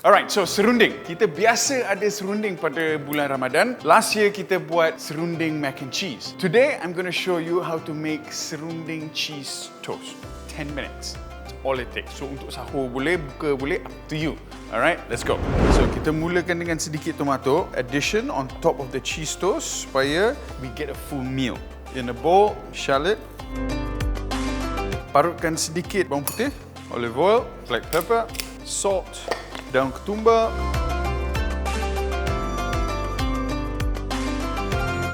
Alright, so serunding. Kita biasa ada serunding pada bulan Ramadan. Last year kita buat serunding mac and cheese. Today I'm going to show you how to make serunding cheese toast. 10 minutes. That's all it takes. So untuk sahur boleh, buka boleh, up to you. Alright, let's go. So kita mulakan dengan sedikit tomato. Addition on top of the cheese toast supaya we get a full meal. In a bowl, shallot. Parutkan sedikit bawang putih, olive oil, black pepper, salt, daun ketumbar,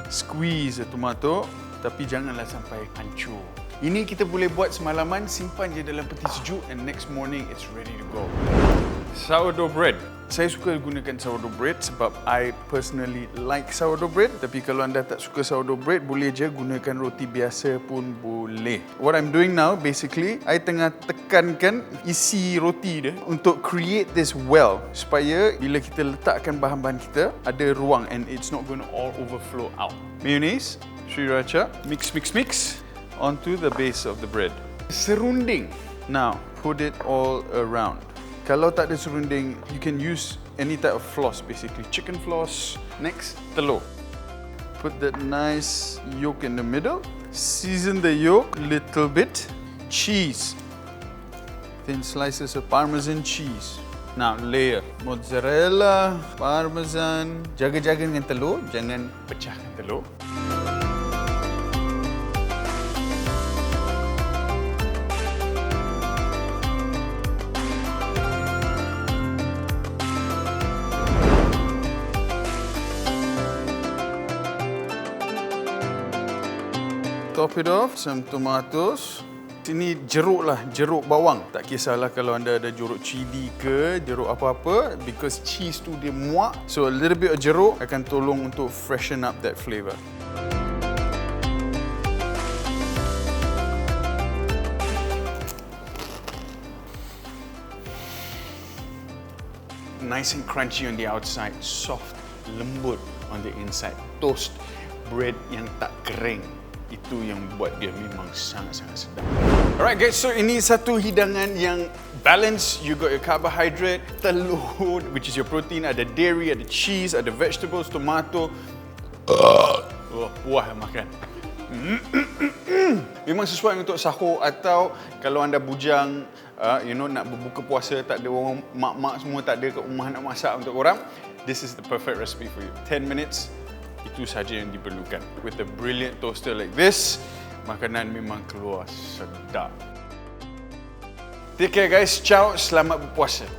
squeeze the tomato, tapi janganlah sampai hancur. Ini kita boleh buat semalaman, simpan je dalam peti sejuk and next morning it's ready to go. Sourdough bread. Saya suka gunakan sourdough bread sebab I personally like sourdough bread. Tapi kalau anda tak suka sourdough bread, boleh je gunakan roti biasa pun boleh. What I'm doing now, basically, I tengah tekankan isi roti dia untuk create this well. Supaya bila kita letakkan bahan-bahan kita, ada ruang and it's not going to all overflow out. Mayonnaise, sriracha, mix onto the base of the bread. Serunding. Now, put it all around. Kalau tak ada serunding, you can use any type of floss, basically. Chicken floss. Next, telur. Put that nice yolk in the middle. Season the yolk a little bit. Cheese. Thin slices of Parmesan cheese. Now, layer. Mozarella, Parmesan. Jaga-jaga dengan telur, jangan pecahkan telur. Top it off, some tomatoes. Ini jeruk lah, jeruk bawang. Tak kisahlah kalau anda ada jeruk cili ke, jeruk apa-apa, because cheese tu dia muak. So a little bit of jeruk akan tolong untuk freshen up that flavour. Nice and crunchy on the outside, soft, lembut on the inside. Toast bread yang tak kering. Itu yang buat dia memang sangat-sangat sedap. Alright guys, so ini satu hidangan yang balance. You got your carbohydrate, telur, which is your protein, ada dairy, ada cheese, ada vegetables, tomato. Puas makan. Memang sesuai untuk sahur atau kalau anda bujang, nak berbuka puasa, tak ada orang, mak-mak semua tak ada kat rumah nak masak untuk korang. This is the perfect recipe for you. 10 minutes. Itu saja yang diperlukan. With a brilliant toaster like this, makanan memang keluar sedap. Take care guys. Ciao. Selamat berpuasa.